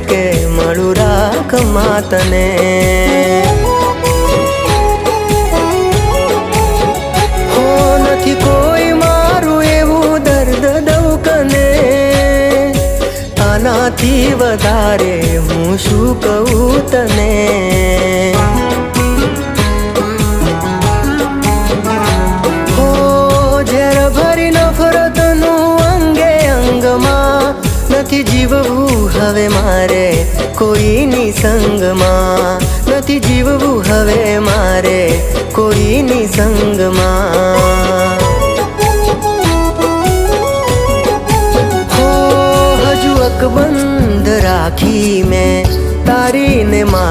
કે મળું રાખમાં તને। હો નથી કોઈ મારું એવું દર્દ દઉં કને, આનાથી વધારે હું શું કહું તને। નથી જીવવું હવે મારે કોઈની સંગમાં, નથી જીવવું હવે મારે કોઈની સંગમાં। હો હજુ અકબંધ રાખી મેં તારીને મારી।